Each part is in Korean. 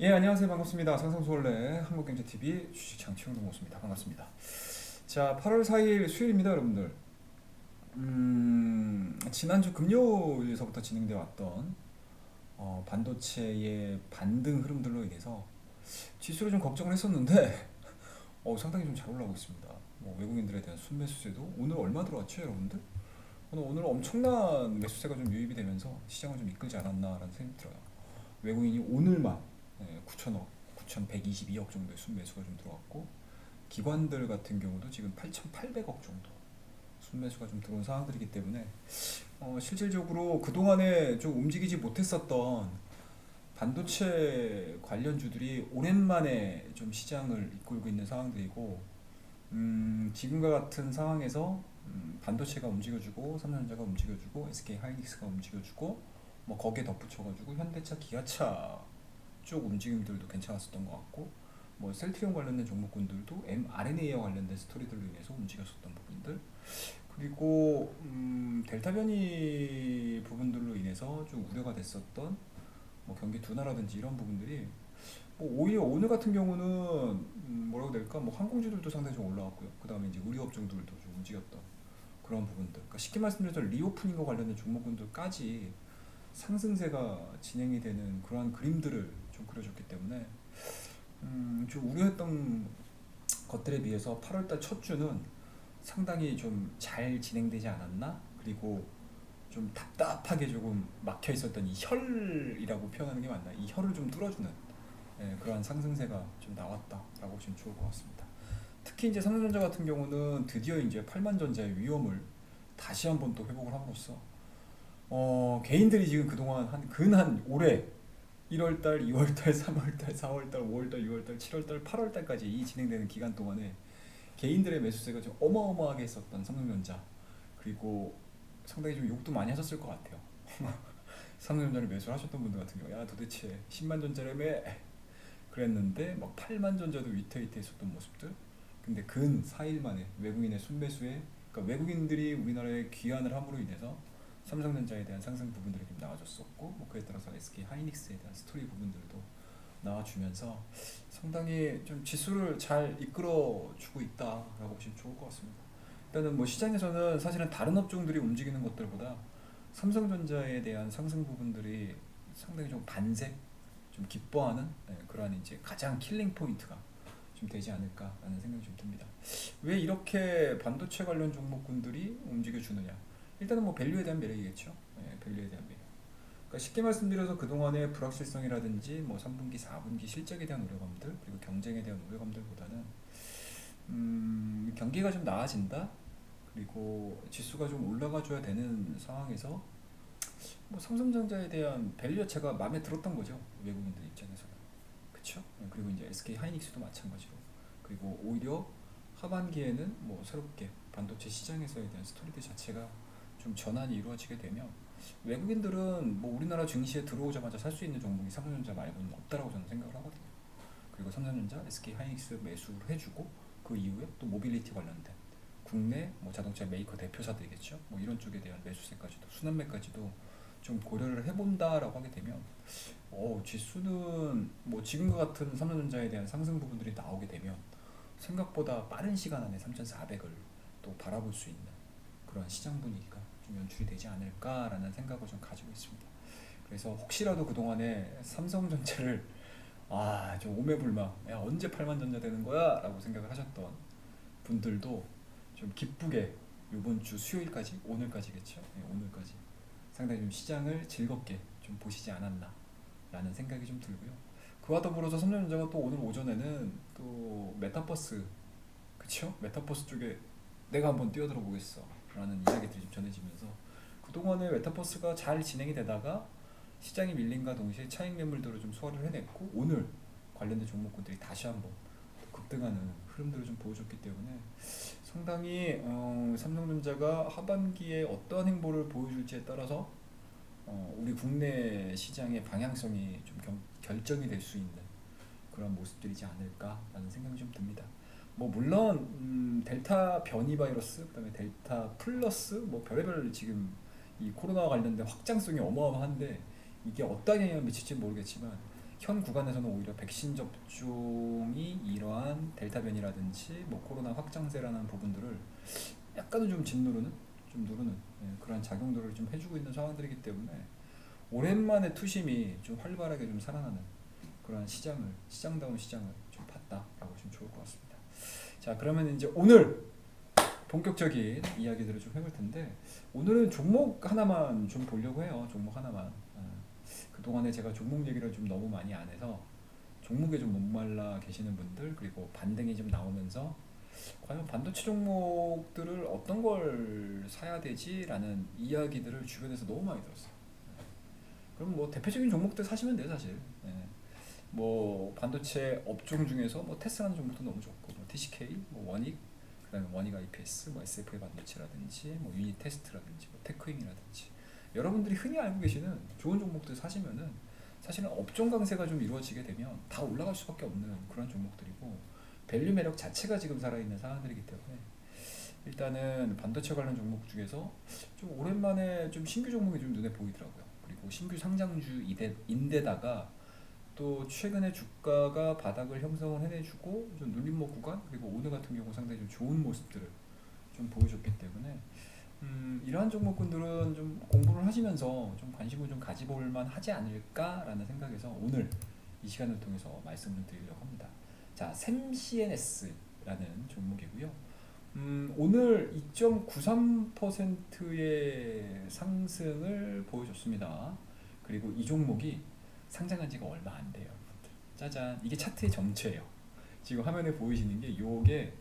예, 안녕하세요. 반갑습니다. 상상수월래 한국경제TV 주식 장치홍동 모습입니다. 반갑습니다. 자, 8월 4일 수요일입니다, 여러분들. 지난주 금요일서부터 진행되어 왔던 반도체의 반등 흐름들로 인해서 지수를 좀 걱정을 했었는데 상당히 좀 잘 올라오고 있습니다. 뭐 외국인들에 대한 순매수세도 오늘 얼마 들어왔죠, 여러분들? 오늘 엄청난 매수세가 좀 유입이 되면서 시장을 좀 이끌지 않았나라는 생각이 들어요. 외국인이 오늘만 9천억, 9,122억 정도의 순매수가 좀 들어왔고 기관들 같은 경우도 지금 8,800억 정도 순매수가 좀 들어온 상황들이기 때문에 실질적으로 그동안에 좀 움직이지 못했었던 반도체 관련주들이 오랜만에 좀 시장을 이끌고 있는 상황들이고 지금과 같은 상황에서 반도체가 움직여주고 삼성전자가 움직여주고 SK 하이닉스가 움직여주고 뭐 거기에 덧붙여가지고 현대차, 기아차 쪽 움직임들도 괜찮았었던 것 같고 뭐 셀트리온 관련된 종목군들도 mRNA와 관련된 스토리들로 인해서 움직였었던 부분들 그리고 델타 변이 부분들로 인해서 좀 우려가 됐었던 뭐 경기 둔화라든지 이런 부분들이 뭐 오히려 오늘 같은 경우는 뭐라고 될까 뭐 항공주들도 상당히 좀 올라왔고요. 그 다음에 이제 의료업종들도 좀 움직였던 그런 부분들. 그러니까 쉽게 말씀드려서 리오프닝과 관련된 종목군들까지 상승세가 진행이 되는 그러한 그림들을 좀 그려줬기 때문에 좀 우려했던 것들에 비해서 8월달 첫 주는 상당히 좀 잘 진행되지 않았나? 그리고 좀 답답하게 조금 막혀 있었던 이 혈이라고 표현하는 게 맞나? 이 혈을 좀 뚫어주는 그러한 상승세가 좀 나왔다라고 보시면 좋을 것 같습니다. 특히 이제 삼성전자 같은 경우는 드디어 이제 8만 전자의 위험을 다시 한번 또 회복을 함으로써 개인들이 지금 그동안 한 올해 1월달, 2월달, 3월달, 4월달, 5월달, 6월달, 7월달, 8월달까지 이 진행되는 기간 동안에 개인들의 매수세가 좀 어마어마하게 했었던 삼성전자 그리고 상당히 좀 욕도 많이 하셨을 것 같아요. 삼성전자를 매수를 하셨던 분들 같은 경우 야 도대체 10만 전자라며 그랬는데 막 8만 전자도 위태위태했었던 모습들 근데 근 4일 만에 외국인의 순매수에 그러니까 외국인들이 우리나라에 귀환을 함으로 인해서 삼성전자에 대한 상승 부분들이 좀 나와줬었고 뭐 그에 따라서 SK 하이닉스에 대한 스토리 부분들도 나와주면서 상당히 좀 지수를 잘 이끌어주고 있다라고 보시면 좋을 것 같습니다. 일단은 뭐 시장에서는 사실은 다른 업종들이 움직이는 것들보다 삼성전자에 대한 상승 부분들이 상당히 좀 반색, 좀 기뻐하는 그러한 이제 가장 킬링 포인트가 좀 되지 않을까라는 생각이 좀 듭니다. 왜 이렇게 반도체 관련 종목군들이 움직여 주느냐? 일단은 뭐 밸류에 대한 매력이겠죠. 밸류에 대한 매력. 그러니까 쉽게 말씀드려서 그동안의 불확실성이라든지 뭐 3분기, 4분기 실적에 대한 우려감들 그리고 경쟁에 대한 우려감들보다는 경기가 좀 나아진다. 그리고 지수가 좀 올라가줘야 되는 상황에서 뭐 삼성전자에 대한 밸류 자체가 마음에 들었던 거죠. 외국인들 입장에서는. 그쵸? 그리고 이제 SK 하이닉스도 마찬가지로. 그리고 오히려 하반기에는 뭐 새롭게 반도체 시장에서에 대한 스토리들 자체가 좀 전환이 이루어지게 되면 외국인들은 뭐 우리나라 증시에 들어오자마자 살 수 있는 종목이 삼성전자 말고는 없다라고 저는 생각을 하거든요. 그리고 삼성전자, SK 하이닉스 매수를 해주고 그 이후에 또 모빌리티 관련된 국내 뭐 자동차 메이커 대표사들이겠죠. 뭐 이런 쪽에 대한 매수세까지도 순환매까지도 좀 고려를 해본다라고 하게 되면 지수는 뭐 지금과 같은 삼성전자에 대한 상승 부분들이 나오게 되면 생각보다 빠른 시간 안에 3,400을 또 바라볼 수 있는 그런 시장 분위기가 좀 연출이 되지 않을까라는 생각을 좀 가지고 있습니다. 그래서 혹시라도 그동안에 삼성전자를 좀 오매불망 야 언제 8만 전자 되는 거야? 라고 생각을 하셨던 분들도 좀 기쁘게 이번 주 수요일까지 오늘까지겠죠? 오늘까지 상당히 좀 시장을 즐겁게 좀 보시지 않았나 라는 생각이 좀 들고요. 그와 더불어서 삼성전자가 또 오늘 오전에는 또 메타버스 그쵸? 메타버스 쪽에 내가 한번 뛰어들어 보겠어 라는 이야기들이 좀 전해지면서 그동안에 메타버스가 잘 진행이 되다가 시장이 밀림과 동시에 차익 매물들을 좀 소화를 해냈고 오늘 관련된 종목군들이 다시 한번 급등하는 흐름들을 좀 보여줬기 때문에 상당히 삼성전자가 하반기에 어떠한 행보를 보여줄지에 따라서 우리 국내 시장의 방향성이 좀 결정이 될 수 있는 그런 모습들이지 않을까라는 생각이 좀 듭니다. 뭐 물론 델타 변이 바이러스, 그다음에 델타 플러스 뭐 별의별 지금 이 코로나와 관련된 확장성이 어마어마한데 이게 어떤 영향을 미칠지 모르겠지만 현 구간에서는 오히려 백신 접종이 이러한 델타 변이라든지 뭐 코로나 확장세라는 부분들을 약간은 좀 짓누르는, 좀 누르는 그런 작용들을 좀 해주고 있는 상황들이기 때문에 오랜만에 투심이 좀 활발하게 좀 살아나는 그런 시장다운 시장을 좀 봤다라고 좀 좋을 것 같습니다. 자, 그러면 이제 오늘 본격적인 이야기들을 좀 해볼 텐데, 오늘은 종목 하나만 좀 보려고 해요. 종목 하나만. 그동안에 제가 종목 얘기를 좀 너무 많이 안 해서 종목에 좀 목말라 계시는 분들, 그리고 반등이 좀 나오면서 과연 반도체 종목들을 어떤 걸 사야 되지라는 이야기들을 주변에서 너무 많이 들었어요. 그럼 뭐 대표적인 종목들 사시면 돼요, 사실. 뭐 반도체 업종 중에서 뭐 테스라는 종목도 너무 좋고, 뭐 TCK, 뭐 원익, 그다음에 원익 IPS, 뭐 SFA 반도체라든지, 뭐 유닛 테스트라든지, 뭐 테크임이라든지, 여러분들이 흔히 알고 계시는 좋은 종목들 사시면은 사실은 업종 강세가 좀 이루어지게 되면 다 올라갈 수밖에 없는 그런 종목들이고, 밸류 매력 자체가 지금 살아있는 상황들이기 때문에 일단은 반도체 관련 종목 중에서 좀 오랜만에 좀 신규 종목이 좀 눈에 보이더라고요. 그리고 신규 상장주인데다가 또 최근에 주가가 바닥을 형성을 해내주고 좀 눌림목 구간, 그리고 오늘 같은 경우 상당히 좀 좋은 모습들을 좀 보여줬기 때문에 이러한 종목군들은 좀 공부를 하시면서 좀 관심을 좀 가져볼 만하지 않을까라는 생각에서 오늘 이 시간을 통해서 말씀을 드리려고 합니다. 자, 샘CNS라는 종목이고요. 오늘 2.93%의 상승을 보여줬습니다. 그리고 이 종목이 상장한 지가 얼마 안 돼요. 짜잔, 이게 차트의 정체예요. 지금 화면에 보이시는 게 요게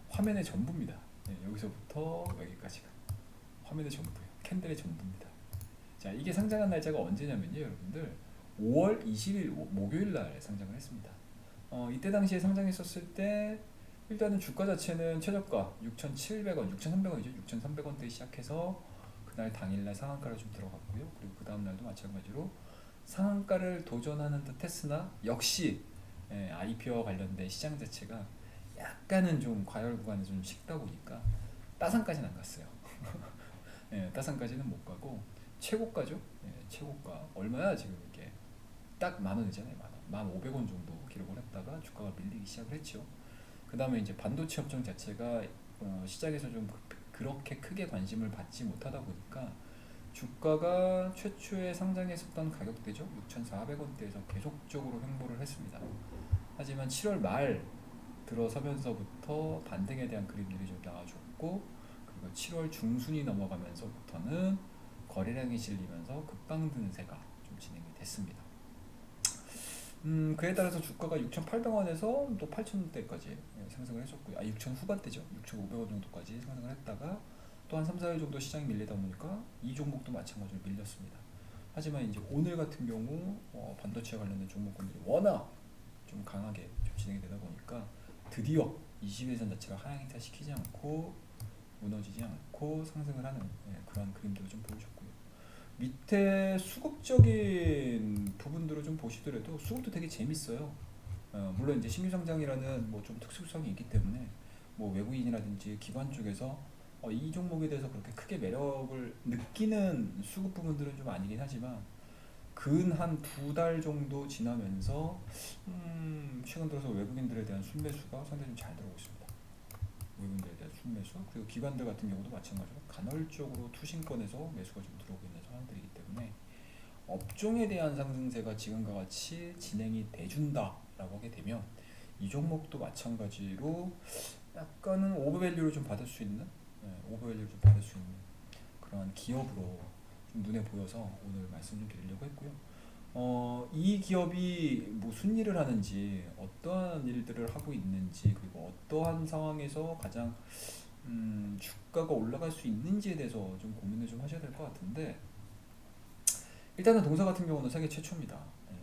화면의 전부입니다. 여기서부터 여기까지가 화면의 전부예요. 캔들의 전부입니다. 자, 이게 상장한 날짜가 언제냐면요, 여러분들 5월 20일 목요일 날 상장을 했습니다. 이때 당시에 상장했었을 때 일단은 주가 자체는 최저가 6,700원, 6,300원이죠. 6,300원대 시작해서 그날 당일날 상한가를 좀 들어갔고요. 그리고 그 다음 날도 마찬가지로 상한가를 도전하는 듯 했으나 역시 IPO와 관련된 시장 자체가 약간은 좀 과열 구간에 좀 식다 보니까 따상까지는 안 갔어요. 따상까지는 못 가고 최고가죠. 최고가 얼마야 지금 이게 딱 10,000원이잖아요. 10,000원, 1,500원 정도 기록을 했다가 주가가 밀리기 시작을 했죠. 그 다음에 이제 반도체 업종 자체가 시장에서 좀 그렇게 크게 관심을 받지 못하다 보니까 주가가 최초에 상장했었던 가격대죠. 6,400원대에서 계속적으로 횡보를 했습니다. 하지만 7월 말 들어서면서부터 반등에 대한 그림들이 좀 나와줬고, 그리고 7월 중순이 넘어가면서부터는 거래량이 실리면서 급방 등세가 좀 진행이 됐습니다. 그에 따라서 주가가 6,800원에서 또 8,000원대까지 상승을 했었고요. 6,000 후반대죠. 6,500원 정도까지 상승을 했다가 또 한 3, 4일 정도 시장이 밀리다 보니까 이 종목도 마찬가지로 밀렸습니다. 하지만 이제 오늘 같은 경우 반도체 관련된 종목군들이 워낙 좀 강하게 좀 진행이 되다 보니까 드디어 21선 자체가 하향 이탈시키지 않고 무너지지 않고 상승을 하는 그런 그림들을 좀 보여줬고요. 밑에 수급적인 부분들을 좀 보시더라도 수급도 되게 재밌어요. 물론 이제 신규 상장이라는 뭐 좀 특수성이 있기 때문에 뭐 외국인이라든지 기관 쪽에서 이 종목에 대해서 그렇게 크게 매력을 느끼는 수급 부분들은 좀 아니긴 하지만 근 한 2달 정도 지나면서 최근 들어서 외국인들에 대한 순매수가 상당히 좀 잘 들어오고 있습니다. 외국인들에 대한 순매수, 그리고 기관들 같은 경우도 마찬가지로 간헐적으로 투신권에서 매수가 좀 들어오고 있는 상황들이기 때문에 업종에 대한 상승세가 지금과 같이 진행이 돼준다라고 하게 되면 이 종목도 마찬가지로 약간은 오버밸류를 좀 받을 수 있는, 오버밸류를 좀 받을 수 있는 그런 기업으로 좀 눈에 보여서 오늘 말씀 좀 드리려고 했고요. 이 기업이 무슨 일을 하는지, 어떠한 일들을 하고 있는지, 그리고 어떠한 상황에서 가장 주가가 올라갈 수 있는지에 대해서 좀 고민을 좀 하셔야 될 것 같은데, 일단은 동사 같은 경우는 세계 최초입니다.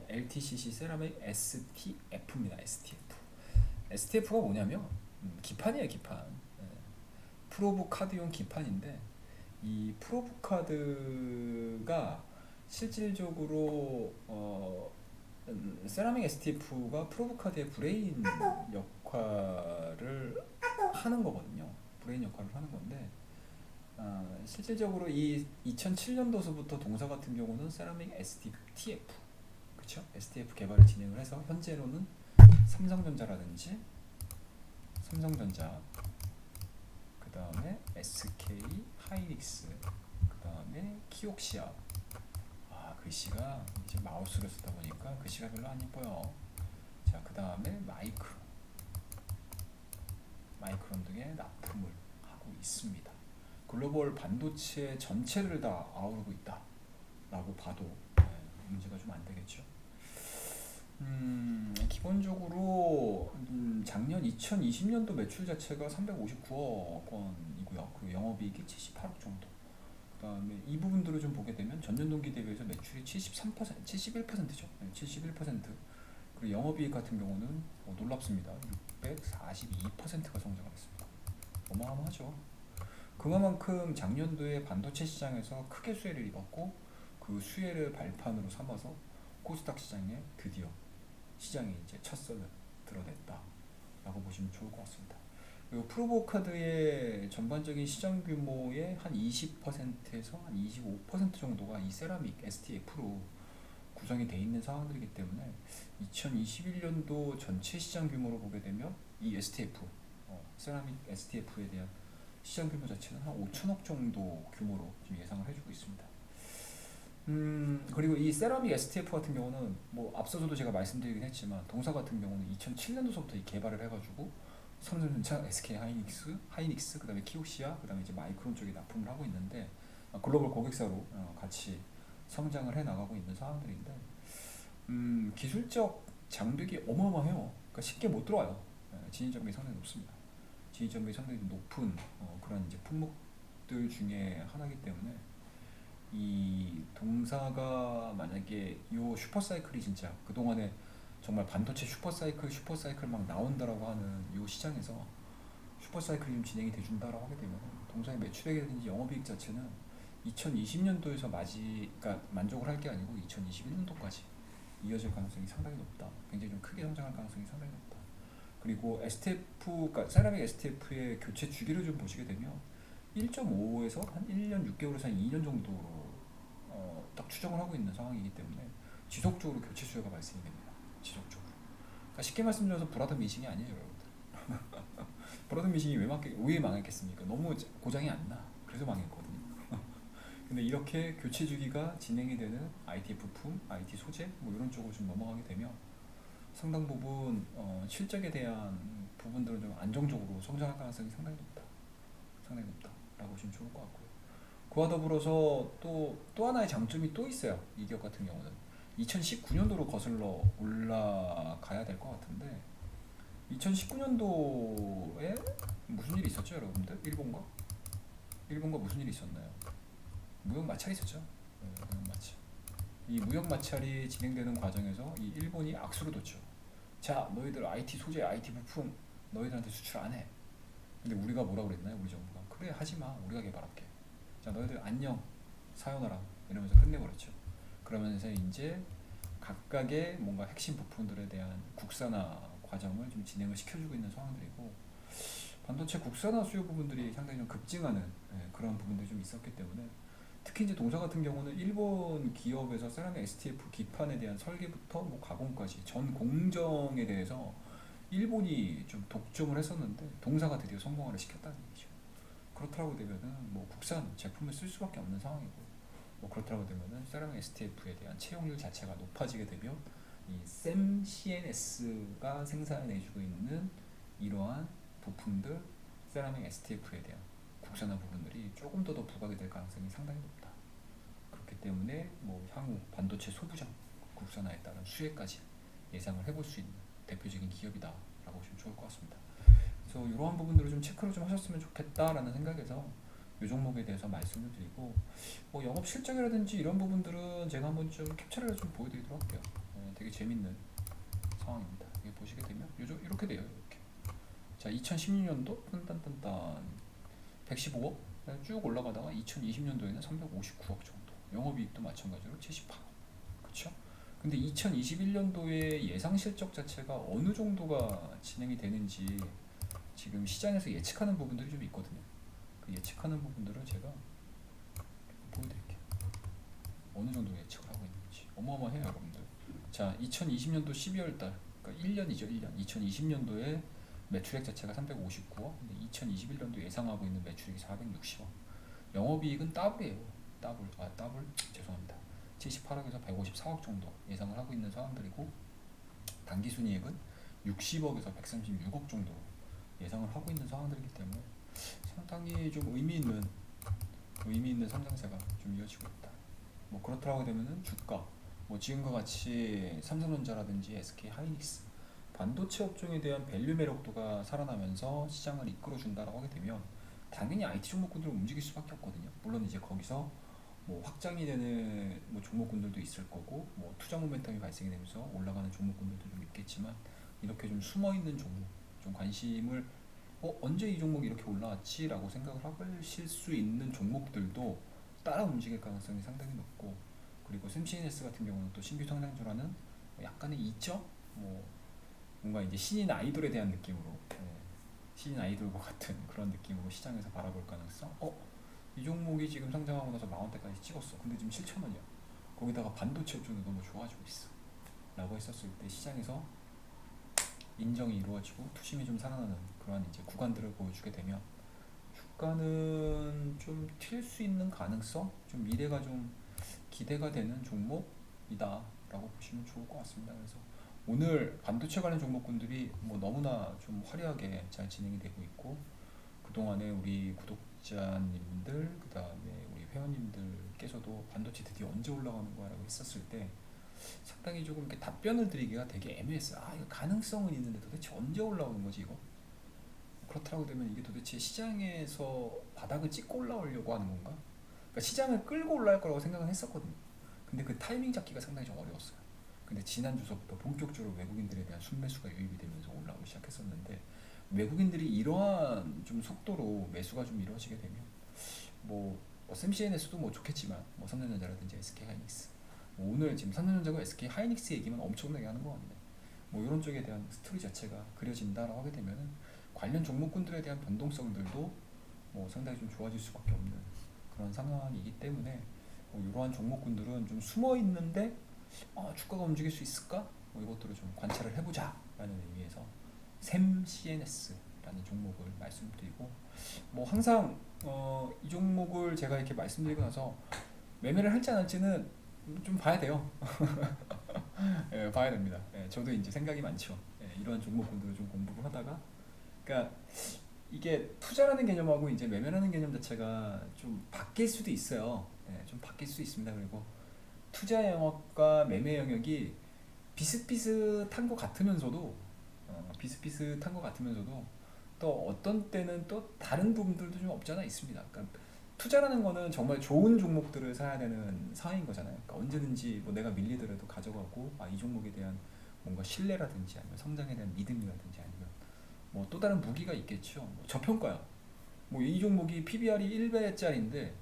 LTCC 세라믹 STF입니다. STF. STF가 뭐냐면 기판이에요, 기판. 프로브 카드용 기판인데, 이 프로브 카드가 실질적으로 세라믹 STF가 프로브 카드의 브레인 역할을 하는 거거든요. 브레인 역할을 하는 건데, 실질적으로 이 2007년도서부터 동사 같은 경우는 세라믹 STF, 그쵸? STF 개발을 진행을 해서 현재로는 삼성전자라든지 삼성전자, 그 다음에 SK 하이닉스, 그 다음에 키옥시아. 아, 글씨가 이제 마우스를 쓰다 보니까 글씨가 별로 안 예뻐요. 자, 그 다음에 마이크론 등의 납품을 하고 있습니다. 글로벌 반도체 전체를 다 아우르고 있다 라고 봐도 문제가 좀 안 되겠죠. 기본적으로 작년 2020년도 매출 자체가 359억 원이고요. 그리고 영업이익이 78억 정도. 그다음에 이 부분들을 좀 보게 되면 전년 동기 대비해서 매출이 73%, 71%죠. 71%. 그리고 영업이익 같은 경우는 놀랍습니다. 642%가 성장을 했습니다. 어마어마하죠. 그만큼 작년도에 반도체 시장에서 크게 수혜를 입었고 그 수혜를 발판으로 삼아서 코스닥 시장에 드디어 시장이 이제 첫 선을 드러냈다라고 보시면 좋을 것 같습니다. 그리고 프로보카드의 전반적인 시장 규모의 한 20%에서 한 25% 정도가 이 세라믹 STF로 구성이 되어 있는 상황들이기 때문에 2021년도 전체 시장 규모로 보게 되면 이 STF, 세라믹 STF에 대한 시장 규모 자체는 한 5천억 정도 규모로 지금 예상을 해주고 있습니다. 그리고 이 세라믹 STF 같은 경우는 뭐 앞서서도 제가 말씀드리긴 했지만 동사 같은 경우는 2007년도서부터 이 개발을 해가지고 삼성전자, SK 하이닉스, 그다음에 키옥시아, 그다음에 이제 마이크론 쪽에 납품을 하고 있는데 글로벌 고객사로 같이 성장을 해 나가고 있는 상황들인데 기술적 장벽이 어마어마해요. 그러니까 쉽게 못 들어와요. 진입장벽이 상당히 높습니다. 진입장벽이 상당히 높은 그런 이제 품목들 중에 하나이기 때문에 이 동사가 만약에 요 슈퍼사이클이 진짜 그동안에 정말 반도체 슈퍼사이클 막 나온다라고 하는 요 시장에서 슈퍼사이클이 좀 진행이 돼준다라고 하게 되면 동사의 매출액이라든지 영업이익 자체는 2020년도에서 그러니까 만족을 할 게 아니고 2021년도까지 이어질 가능성이 상당히 높다. 굉장히 좀 크게 성장할 가능성이 상당히 높다. 그리고 그러니까 세라믹 STF의 교체 주기를 좀 보시게 되면 1.5에서 한 1년 6개월에서 한 2년 정도로 딱 추정을 하고 있는 상황이기 때문에 지속적으로 교체 수요가 발생이 됩니다. 지속적으로. 그러니까 쉽게 말씀드려서 브라더 미싱이 아니에요, 여러분들. 브라더 미싱이 왜 망했겠습니까? 너무 고장이 안 나. 그래서 망했거든요. 근데 이렇게 교체 주기가 진행이 되는 IT 부품, IT 소재 뭐 이런 쪽으로 좀 넘어가게 되면 상당 부분 실적에 대한 부분들은 좀 안정적으로 성장할 가능성이 상당히 높다라고 보시면 좋을 것 같고요. 그와 더불어서 또 하나의 장점이 또 있어요. 이 기업 같은 경우는 2019년도로 거슬러 올라가야 될 것 같은데 2019년도에 무슨 일이 있었죠, 여러분들? 일본과 무슨 일이 있었나요? 무역 마찰이 있었죠. 무역 마찰. 이 무역 마찰이 진행되는 과정에서 이 일본이 악수를 뒀죠. 자, 너희들 IT 소재, IT 부품 너희들한테 수출 안 해. 근데 우리가 뭐라고 그랬나요? 우리 정부가 그래 하지마, 우리가 개발할게. 자, 너희들 안녕, 사요나라 이러면서 끝내버렸죠. 그러면서 이제 각각의 뭔가 핵심 부품들에 대한 국산화 과정을 좀 진행을 시켜주고 있는 상황들이고 반도체 국산화 수요 부분들이 상당히 좀 급증하는 그런 부분들이 좀 있었기 때문에 특히 이제 동사 같은 경우는 일본 기업에서 세라믹 STF 기판에 대한 설계부터 뭐 가공까지 전 공정에 대해서 일본이 좀 독점을 했었는데 동사가 드디어 성공을 시켰다는 얘기죠. 그렇다고 되면은 뭐 국산 제품을 쓸 수밖에 없는 상황이고 뭐 그렇다고 되면은 세라믹 STF에 대한 채용률 자체가 높아지게 되면 이 샘 CNS가 생산해주고 있는 이러한 부품들 세라믹 STF에 대한 국산화 부분들이 조금 더 부각이 될 가능성이 상당히 높다. 그렇기 때문에 뭐 향후 반도체 소부장 국산화에 따른 수혜까지 예상을 해볼 수 있는 대표적인 기업이다라고 보시면 좋을 것 같습니다. 그래서 이러한 부분들을 좀 체크를 좀 하셨으면 좋겠다라는 생각에서 이 종목에 대해서 말씀을 드리고 뭐 영업 실적이라든지 이런 부분들은 제가 한번 좀 캡처를 좀 보여드리도록 할게요. 되게 재밌는 상황입니다. 이게 보시게 되면 이렇게 돼요. 이렇게. 자, 2016년도 딴딴딴딴 115억 쭉 올라가다가 2020년도에는 359억 정도. 영업이익도 마찬가지로 78억. 그렇죠? 근데 2021년도의 예상 실적 자체가 어느 정도가 진행이 되는지 지금 시장에서 예측하는 부분들이 좀 있거든요. 그 예측하는 부분들을 제가 보여드릴게요. 어느 정도 예측을 하고 있는지 어마어마해요, 여러분들. 자, 2020년도 12월 달, 그러니까 1년이죠, 1년. 2020년도에 매출액 자체가 359억, 근데 2021년도 예상하고 있는 매출액이 460억. 영업이익은 더블이에요. 더블, 죄송합니다. 78억에서 154억 정도 예상을 하고 있는 상황들이고, 당기순이익은 60억에서 136억 정도 예상을 하고 있는 상황들이기 때문에 상당히 좀 의미 있는 성장세가 좀 이어지고 있다. 뭐 그렇더라고 되면은 주가, 뭐 지금과 같이 삼성전자라든지 SK 하이닉스 반도체 업종에 대한 밸류 매력도가 살아나면서 시장을 이끌어 준다라고 하게 되면 당연히 IT 종목군들은 움직일 수밖에 없거든요. 물론 이제 거기서 뭐 확장이 되는 뭐 종목군들도 있을 거고, 뭐 투자 모멘텀이 발생이 되면서 올라가는 종목군들도 좀 있겠지만, 이렇게 좀 숨어 있는 종목, 좀 관심을 언제 이 종목이 이렇게 올라왔지라고 생각을 하실 수 있는 종목들도 따라 움직일 가능성이 상당히 높고, 그리고 샘CNS 같은 경우는 또 신규 성장주라는 약간의 이점, 뭐 뭔가 이제 신인 아이돌에 대한 느낌으로, 신인 아이돌과 같은 그런 느낌으로 시장에서 바라볼 가능성. 이 종목이 지금 상장하고 나서 만원대까지 찍었어. 근데 지금 7천원이야. 거기다가 반도체 업종도 너무 좋아지고 있어. 라고 했었을 때 시장에서 인정이 이루어지고 투심이 좀 살아나는 그러한 이제 구간들을 보여주게 되면 주가는 좀 튈 수 있는 가능성, 좀 미래가 좀 기대가 되는 종목이다 라고 보시면 좋을 것 같습니다. 그래서 오늘 반도체 관련 종목군들이 뭐 너무나 좀 화려하게 잘 진행이 되고 있고, 그동안에 우리 구독자님들, 그 다음에 우리 회원님들께서도 반도체 드디어 언제 올라가는 거야 라고 했었을 때 상당히 조금 이렇게 답변을 드리기가 되게 애매했어요. 이거 가능성은 있는데 도대체 언제 올라오는 거지 이거? 그렇다고 되면 이게 도대체 시장에서 바닥을 찍고 올라오려고 하는 건가? 그러니까 시장을 끌고 올라올 거라고 생각은 했었거든요. 근데 그 타이밍 잡기가 상당히 좀 어려웠어요. 근데 지난주서부터 본격적으로 외국인들에 대한 순매수가 유입이 되면서 올라오기 시작했었는데, 외국인들이 이러한 좀 속도로 매수가 좀 이루어지게 되면 뭐 샘CNS도 뭐 좋겠지만, 뭐 삼성전자라든지 SK 하이닉스, 뭐 오늘 지금 삼성전자가 SK 하이닉스 얘기만 엄청나게 하는 것 같네. 뭐 이런 쪽에 대한 스토리 자체가 그려진다라고 하게 되면은 관련 종목군들에 대한 변동성들도 뭐 상당히 좀 좋아질 수밖에 없는 그런 상황이기 때문에, 뭐 이러한 종목군들은 좀 숨어 있는데 주가가 움직일 수 있을까? 뭐 이것들을 좀 관찰을 해보자라는 의미에서 샘CNS라는 종목을 말씀드리고, 뭐 항상 이 종목을 제가 이렇게 말씀드리고 나서 매매를 할지 안 할지는 좀 봐야 돼요. 예, 봐야 됩니다. 예, 저도 이제 생각이 많죠. 이러한 종목군들을 좀 공부를 하다가, 그러니까 이게 투자라는 개념하고 이제 매매라는 개념 자체가 좀 바뀔 수도 있어요. 좀 바뀔 수 있습니다. 그리고 투자 영역과 매매 영역이 비슷비슷한 것 같으면서도 또 어떤 때는 또 다른 부분들도 좀 없잖아 있습니다. 그러니까 투자라는 거는 정말 좋은 종목들을 사야 되는 상황인 거잖아요. 그러니까 언제든지 뭐 내가 밀리더라도 가져가고, 이 종목에 대한 뭔가 신뢰라든지 아니면 성장에 대한 믿음이라든지 아니면 뭐 또 다른 무기가 있겠죠. 뭐 저평가야. 뭐 이 종목이 PBR이 1배짜리인데,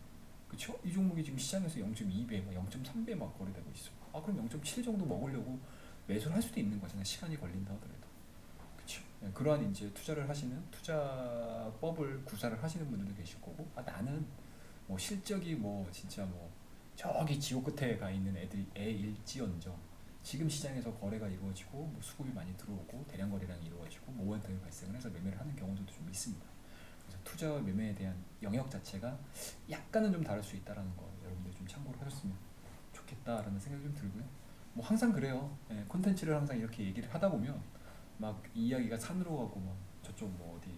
그쵸? 이 종목이 지금 시장에서 0.2배, 0.3배 막 거래되고 있어. 그럼 0.7 정도 먹으려고 매수를 할 수도 있는 거잖아요. 시간이 걸린다 하더라도. 그쵸? 그러한 이제 투자를 하시는, 투자법을 구사를 하시는 분들도 계실 거고, 나는 뭐 실적이 뭐 진짜 뭐 저기 지옥 끝에 가 있는 애일지언정 지금 시장에서 거래가 이루어지고 뭐 수급이 많이 들어오고 대량 거래량이 이루어지고 모멘텀이 발생을 해서 매매를 하는 경우들도 좀 있습니다. 그래서 투자와 매매에 대한 영역 자체가 약간은 좀 다를 수 있다라는 거 여러분들 좀 참고를 하셨으면 좋겠다라는 생각이 좀 들고요. 뭐 항상 그래요. 콘텐츠를 항상 이렇게 얘기를 하다 보면 막 이야기가 산으로 가고 막 저쪽 뭐 어디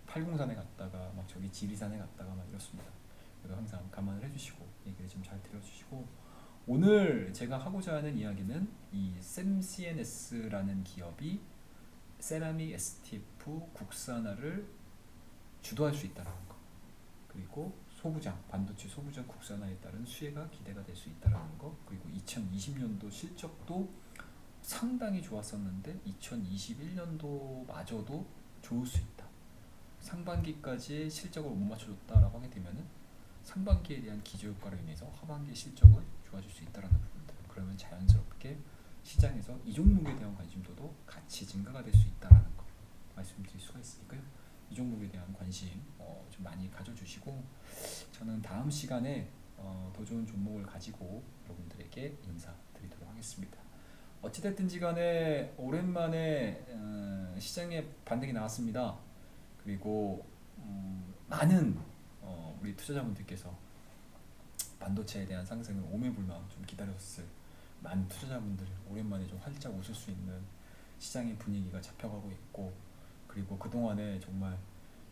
팔공산에 갔다가 막 저기 지리산에 갔다가 막 이렇습니다. 그래서 항상 감안을 해주시고 얘기를 좀 잘 들어주시고, 오늘 제가 하고자 하는 이야기는 이 샘CNS라는 기업이 세라믹 STF 국산화를 주도할 수 있다는 거, 그리고 반도체 소부장 국산화에 따른 수혜가 기대가 될 수 있다는 거, 그리고 2020년도 실적도 상당히 좋았었는데 2021년도마저도 좋을 수 있다. 상반기까지 실적을 못 맞춰줬다라고 하게 되면은 상반기에 대한 기저효과로 인해서 하반기 실적은 좋아질 수 있다는 부분들. 그러면 자연스럽게 시장에서 이 종목에 대한 관심도도 같이 증가가 될 수 있다는 거 말씀드릴 수가 있으니까요. 이 종목에 대한 관심 좀 많이 가져주시고, 저는 다음 시간에 더 좋은 종목을 가지고 여러분들에게 인사드리도록 하겠습니다. 어찌됐든지 간에 오랜만에 시장에 반등이 나왔습니다. 그리고 많은 우리 투자자분들께서 반도체에 대한 상승을 오매불망 좀 기다렸을 많은 투자자분들 오랜만에 좀 활짝 웃을 수 있는 시장의 분위기가 잡혀가고 있고, 그리고 그동안에 정말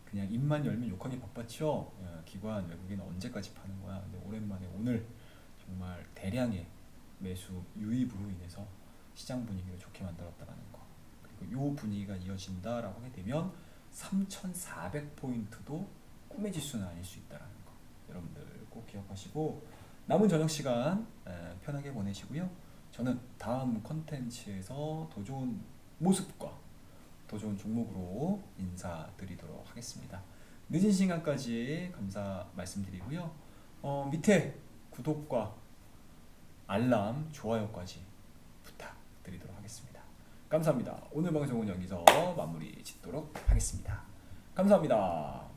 그냥 입만 열면 욕하기 바빴죠. 기관 외국인 언제까지 파는 거야. 근데 오랜만에 오늘 정말 대량의 매수 유입으로 인해서 시장 분위기를 좋게 만들었다라는 거. 그리고 이 분위기가 이어진다라고 하게 되면 3,400포인트도 꿈의 지수는 아닐 수 있다라는 거. 여러분들 꼭 기억하시고 남은 저녁 시간 편하게 보내시고요. 저는 다음 컨텐츠에서 더 좋은 모습과 더 좋은 종목으로 인사드리도록 하겠습니다. 늦은 시간까지 감사 말씀드리고요. 밑에 구독과 알람, 좋아요까지 부탁드리도록 하겠습니다. 감사합니다. 오늘 방송은 여기서 마무리 짓도록 하겠습니다. 감사합니다.